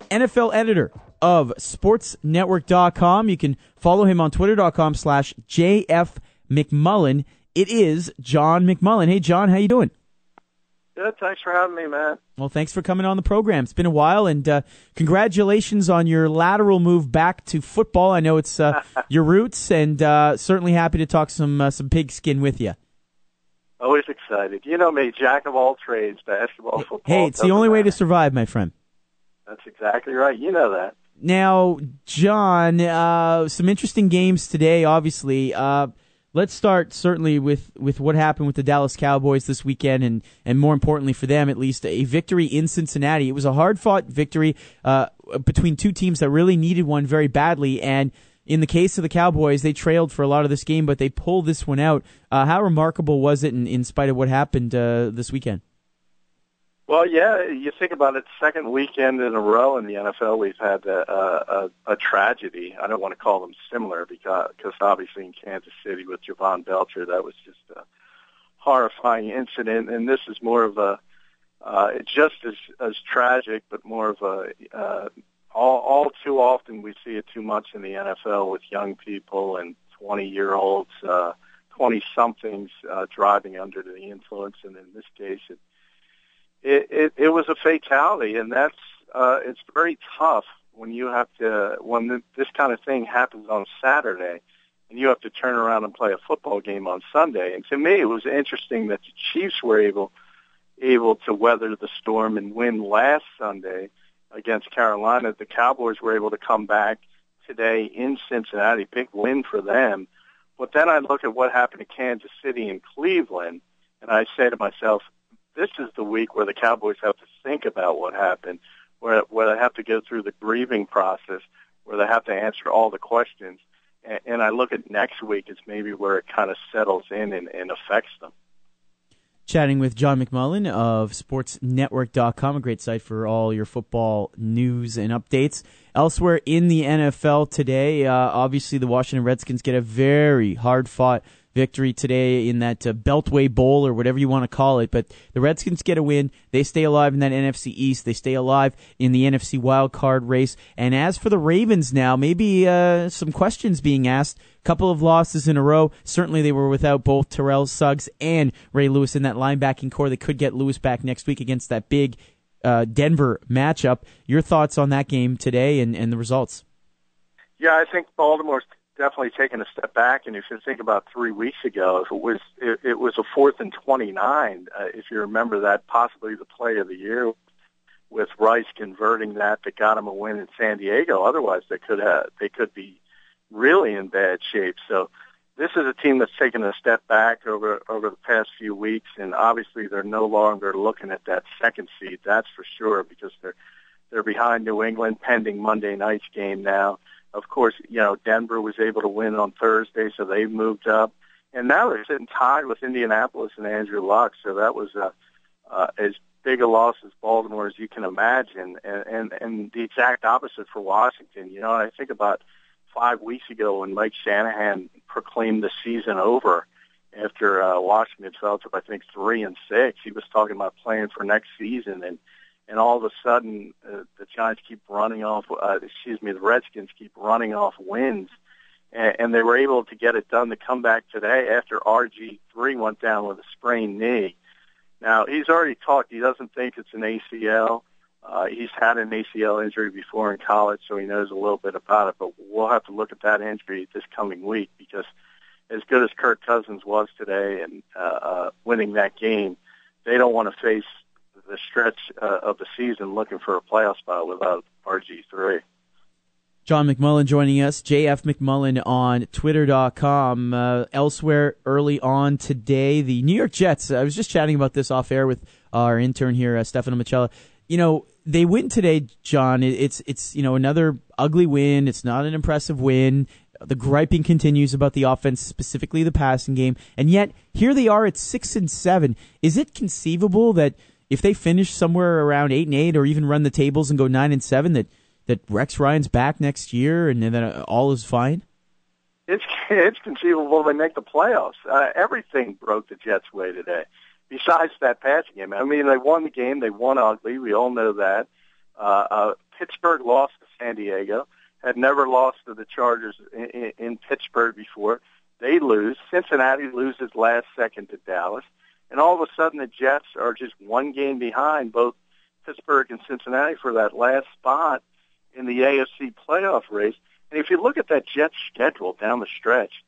NFL editor of sportsnetwork.com. You can follow him on twitter.com/JFMcMullen. It is John McMullen. Hey, John, how you doing? Good. Thanks for having me, man. Well, thanks for coming on the program. It's been a while, and congratulations on your lateral move back to football. I know it's your roots, and certainly happy to talk some pigskin with you. Always excited. You know me, jack of all trades, basketball, football. Hey, it's the only way to survive, my friend. That's exactly right. You know that. Now, John, some interesting games today, obviously. Let's start certainly with what happened with the Dallas Cowboys this weekend, and more importantly for them, at least, a victory in Cincinnati. It was a hard-fought victory between two teams that really needed one very badly, and in the case of the Cowboys, they trailed for a lot of this game, but they pulled this one out. How remarkable was it in spite of what happened this weekend? Well, yeah, you think about it, second weekend in a row in the NFL, we've had a tragedy. I don't want to call them similar because obviously in Kansas City with Javon Belcher, that was just a horrifying incident. And this is more of just as tragic, but more of all too often we see it too much in the NFL with young people and 20-year-olds, 20-somethings driving under the influence. And in this case, it was a fatality, and that's it's very tough when this kind of thing happens on Saturday, and you have to turn around and play a football game on Sunday. And to me, it was interesting that the Chiefs were able to weather the storm and win last Sunday against Carolina. The Cowboys were able to come back today in Cincinnati, big win for them. But then I look at what happened to Kansas City and Cleveland, and I say to myself, this is the week where the Cowboys have to think about what happened, where they have to go through the grieving process, where they have to answer all the questions. And I look at next week as maybe where it kind of settles in and affects them. Chatting with John McMullen of sportsnetwork.com, a great site for all your football news and updates. Elsewhere in the NFL today, obviously the Washington Redskins get a very hard-fought victory today in that Beltway Bowl or whatever you want to call it, but the Redskins get a win. They stay alive in that NFC East. They stay alive in the NFC wildcard race. And as for the Ravens now, maybe some questions being asked. A couple of losses in a row. Certainly they were without both Terrell Suggs and Ray Lewis in that linebacking core. They could get Lewis back next week against that big Denver matchup. Your thoughts on that game today and the results? Yeah, I think Baltimore's definitely taken a step back, and if you think about 3 weeks ago, if it was a 4th and 29, if you remember that, possibly the play of the year with Rice converting that got him a win in San Diego. Otherwise, they could be really in bad shape. So this is a team that's taken a step back over the past few weeks, and obviously they're no longer looking at that second seed. That's for sure, because they're behind New England pending Monday night's game now. Of course, Denver was able to win on Thursday, so they moved up. And now they're sitting tied with Indianapolis and Andrew Luck, so that was as big a loss as Baltimore as you can imagine. And the exact opposite for Washington. I think about 5 weeks ago when Mike Shanahan proclaimed the season over after Washington fell to, I think, 3-6. He was talking about playing for next season, and all of a sudden, the Giants keep running off. The Redskins keep running off wins, and they were able to get it done to come back today after RG3 went down with a sprained knee. Now he's already talked. He doesn't think it's an ACL. He's had an ACL injury before in college, so he knows a little bit about it. But we'll have to look at that injury this coming week, because as good as Kirk Cousins was today and winning that game, they don't want to face the stretch of the season looking for a playoff spot without RG3. John McMullen joining us, JF McMullen on Twitter.com. Elsewhere early on today, the New York Jets, I was just chatting about this off air with our intern here, Stefano Micella. They win today, John. It's another ugly win. It's not an impressive win. The griping continues about the offense, specifically the passing game. And yet, here they are at 6-7. Is it conceivable that if they finish somewhere around 8-8, or even run the tables and go 9-7, that Rex Ryan's back next year and then all is fine? It's conceivable they make the playoffs. Everything broke the Jets' way today, besides that passing game. I mean, they won the game. They won ugly. We all know that. Pittsburgh lost to San Diego, had never lost to the Chargers in Pittsburgh before. They lose. Cincinnati loses last second to Dallas. And all of a sudden the Jets are just one game behind both Pittsburgh and Cincinnati for that last spot in the AFC playoff race. And if you look at that Jets schedule down the stretch,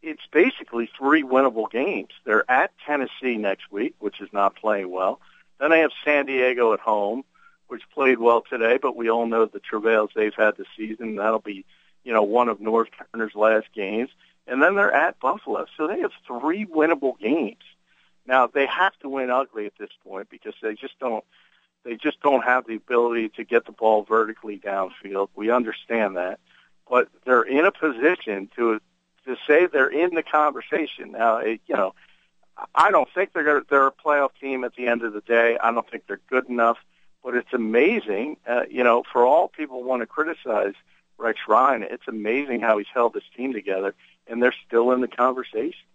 it's basically 3 winnable games. They're at Tennessee next week, which is not playing well. Then they have San Diego at home, which played well today, but we all know the travails they've had this season. That'll be, one of North Turner's last games. And then they're at Buffalo. So they have 3 winnable games. Now, they have to win ugly at this point because they just don't have the ability to get the ball vertically downfield. We understand that. But they're in a position to say they're in the conversation. Now, I don't think they're a playoff team at the end of the day. I don't think they're good enough. But it's amazing, for all people want to criticize Rex Ryan, it's amazing how he's held this team together, and they're still in the conversation.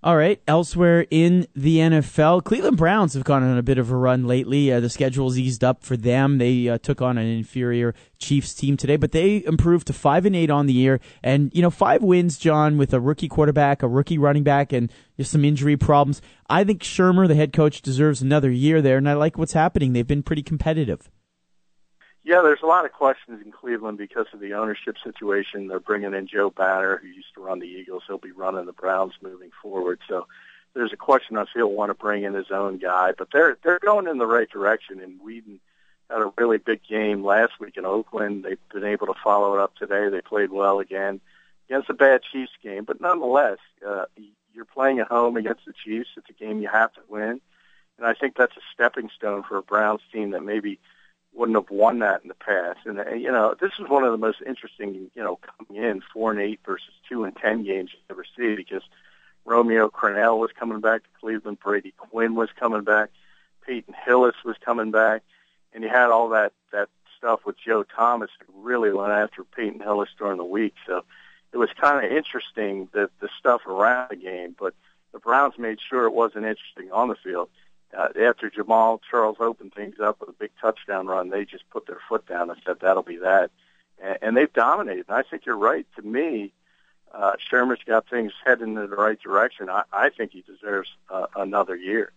All right, elsewhere in the NFL, Cleveland Browns have gone on a bit of a run lately. The schedule's eased up for them. They took on an inferior Chiefs team today, but they improved to 5-8 on the year. And, 5 wins, John, with a rookie quarterback, a rookie running back, and just some injury problems. I think Shermer, the head coach, deserves another year there, and I like what's happening. They've been pretty competitive. Yeah, there's a lot of questions in Cleveland because of the ownership situation. They're bringing in Joe Banner, who used to run the Eagles. He'll be running the Browns moving forward. So there's a question if he'll want to bring in his own guy. But they're going in the right direction. And Whedon had a really big game last week in Oakland. They've been able to follow it up today. They played well again against a bad Chiefs game. But nonetheless, you're playing at home against the Chiefs. It's a game you have to win. And I think that's a stepping stone for a Browns team that maybe wouldn't have won that in the past. And, this is one of the most interesting, coming in 4-8 versus 2-10 games you ever see because Romeo Crennel was coming back to Cleveland. Brady Quinn was coming back. Peyton Hillis was coming back. And you had all that stuff with Joe Thomas who really went after Peyton Hillis during the week. So it was kind of interesting, the stuff around the game. But the Browns made sure it wasn't interesting on the field. After Jamal Charles opened things up with a big touchdown run, they just put their foot down and said, that'll be that. And they've dominated. And I think you're right. To me, Shermer's got things heading in the right direction. I think he deserves another year.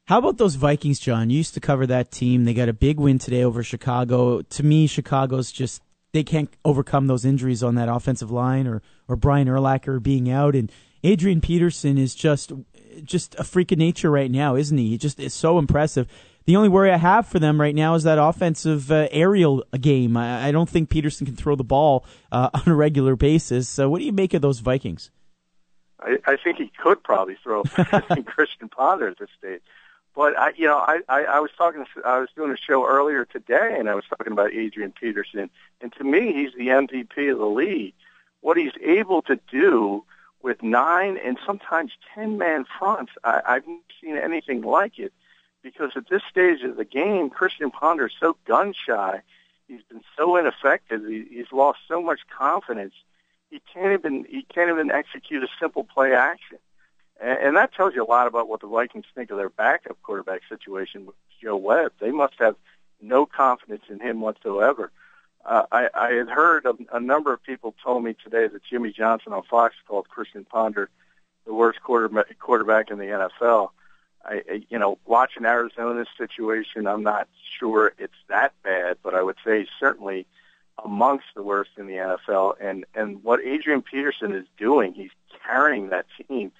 How about those Vikings, John? You used to cover that team. They got a big win today over Chicago. To me, Chicago's just, they can't overcome those injuries on that offensive line or Brian Urlacher being out. And Adrian Peterson is just a freak of nature right now, isn't he? He just is so impressive. The only worry I have for them right now is that offensive aerial game. I don't think Peterson can throw the ball on a regular basis. So what do you make of those Vikings? I think he could probably throw Christian Ponder at this stage. But I was doing a show earlier today, and I was talking about Adrian Peterson, and to me, he's the MVP of the league. What he's able to do with 9 and sometimes 10-man fronts, I've never seen anything like it. Because at this stage of the game, Christian Ponder is so gun-shy. He's been so ineffective. He's lost so much confidence. He can't even execute a simple play action. And that tells you a lot about what the Vikings think of their backup quarterback situation with Joe Webb. They must have no confidence in him whatsoever. I had heard a number of people told me today that Jimmy Johnson on Fox called Christian Ponder the worst quarterback in the NFL. Watching Arizona's situation, I'm not sure it's that bad, but I would say he's certainly amongst the worst in the NFL. And what Adrian Peterson is doing, he's carrying that team.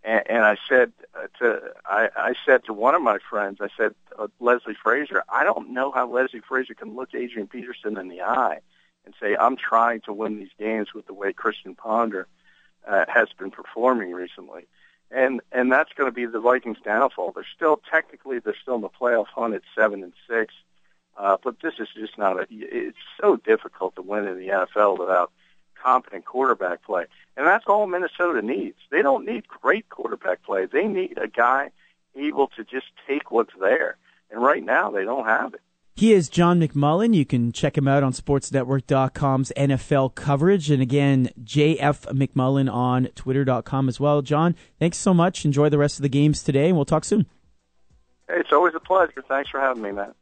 And I said to one of my friends, I said, Leslie Frazier, I don't know how Leslie Frazier can look Adrian Peterson in the eye and say, I'm trying to win these games with the way Christian Ponder has been performing recently. And that's going to be the Vikings' downfall. They're still in the playoff hunt at 7-6. But this is just it's so difficult to win in the NFL without competent quarterback play. And that's all Minnesota needs. They don't need great quarterback play. They need a guy able to just take what's there. And right now, they don't have it. He is John McMullen. You can check him out on sportsnetwork.com's NFL coverage. And again, JF McMullen on twitter.com as well. John, thanks so much. Enjoy the rest of the games today, and we'll talk soon. Hey, it's always a pleasure. Thanks for having me, Matt.